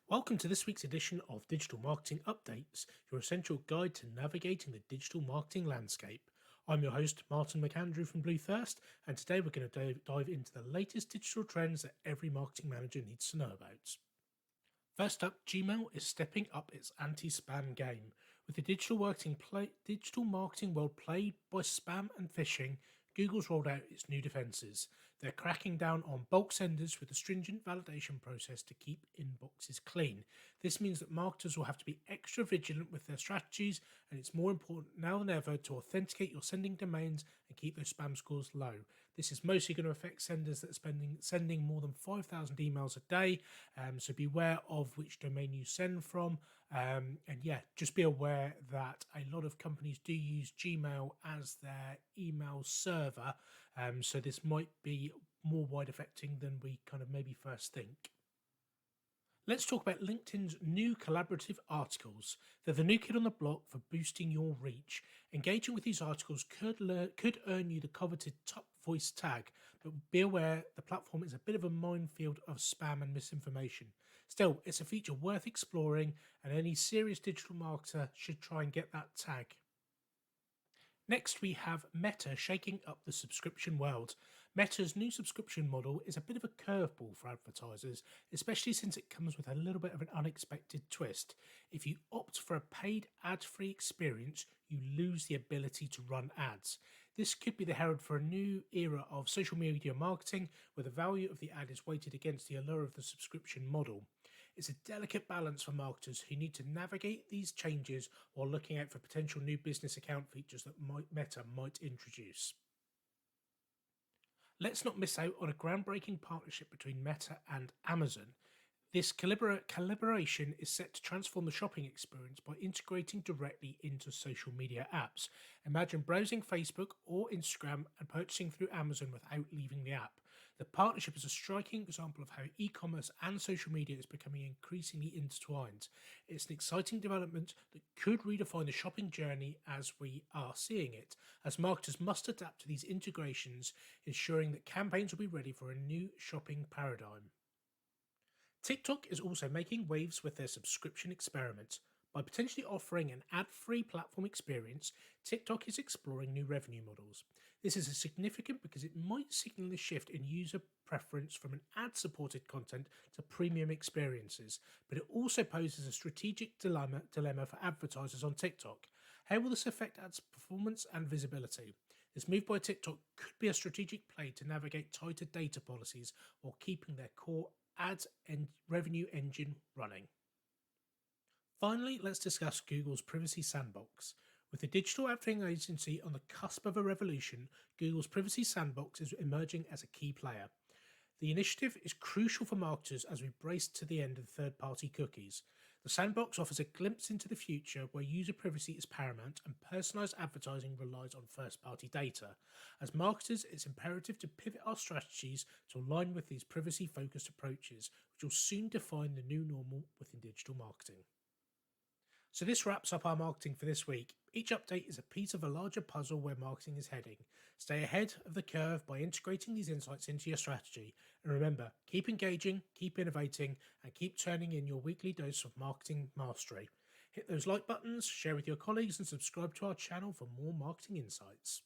Welcome to this week's edition of Digital Marketing Updates, your essential guide to navigating the digital marketing landscape. I'm your host, Martin McAndrew from Blue Thirst, and today we're going to dive into the latest digital trends that every marketing manager needs to know about. First up, Gmail is stepping up its anti-spam game. With the digital marketing world plagued by spam and phishing, Google's rolled out its new defenses. They're cracking down on bulk senders with a stringent validation process to keep inboxes clean. This means that marketers will have to be extra vigilant with their strategies, and it's more important now than ever to authenticate your sending domains and keep those spam scores low. This is mostly going to affect senders that are sending more than 5,000 emails a day, so beware of which domain you send from. And yeah, just be aware that a lot of companies do use Gmail as their email server, so this might be more wide affecting than we kind of maybe first think. Let's talk about LinkedIn's new collaborative articles. They're the new kid on the block for boosting your reach. Engaging with these articles could earn you the coveted top voice tag, but be aware the platform is a bit of a minefield of spam and misinformation. Still, it's a feature worth exploring, and any serious digital marketer should try and get that tag. Next, we have Meta shaking up the subscription world. Meta's new subscription model is a bit of a curveball for advertisers, especially since it comes with a little bit of an unexpected twist. If you opt for a paid ad-free experience, you lose the ability to run ads. This could be the herald for a new era of social media marketing, where the value of the ad is weighted against the allure of the subscription model. It's a delicate balance for marketers who need to navigate these changes while looking out for potential new business account features that Meta might introduce. Let's not miss out on a groundbreaking partnership between Meta and Amazon. This collaboration is set to transform the shopping experience by integrating directly into social media apps. Imagine browsing Facebook or Instagram and purchasing through Amazon without leaving the app. The partnership is a striking example of how e-commerce and social media is becoming increasingly intertwined. It's an exciting development that could redefine the shopping journey as we are seeing it, as marketers must adapt to these integrations, ensuring that campaigns will be ready for a new shopping paradigm. TikTok is also making waves with their subscription experiment. By potentially offering an ad-free platform experience, TikTok is exploring new revenue models. This is significant because it might signal a shift in user preference from an ad-supported content to premium experiences, but it also poses a strategic dilemma for advertisers on TikTok. How will this affect ads' performance and visibility? This move by TikTok could be a strategic play to navigate tighter data policies while keeping their core ads and revenue engine running. Finally, let's discuss Google's Privacy Sandbox. With the digital advertising agency on the cusp of a revolution, Google's Privacy Sandbox is emerging as a key player. The initiative is crucial for marketers as we brace to the end of third-party cookies. The sandbox offers a glimpse into the future where user privacy is paramount and personalized advertising relies on first-party data. As marketers, it's imperative to pivot our strategies to align with these privacy-focused approaches, which will soon define the new normal within digital marketing. So this wraps up our marketing for this week. Each update is a piece of a larger puzzle where marketing is heading. Stay ahead of the curve by integrating these insights into your strategy. And remember, keep engaging, keep innovating, and keep turning in your weekly dose of marketing mastery. Hit those like buttons, share with your colleagues, and subscribe to our channel for more marketing insights.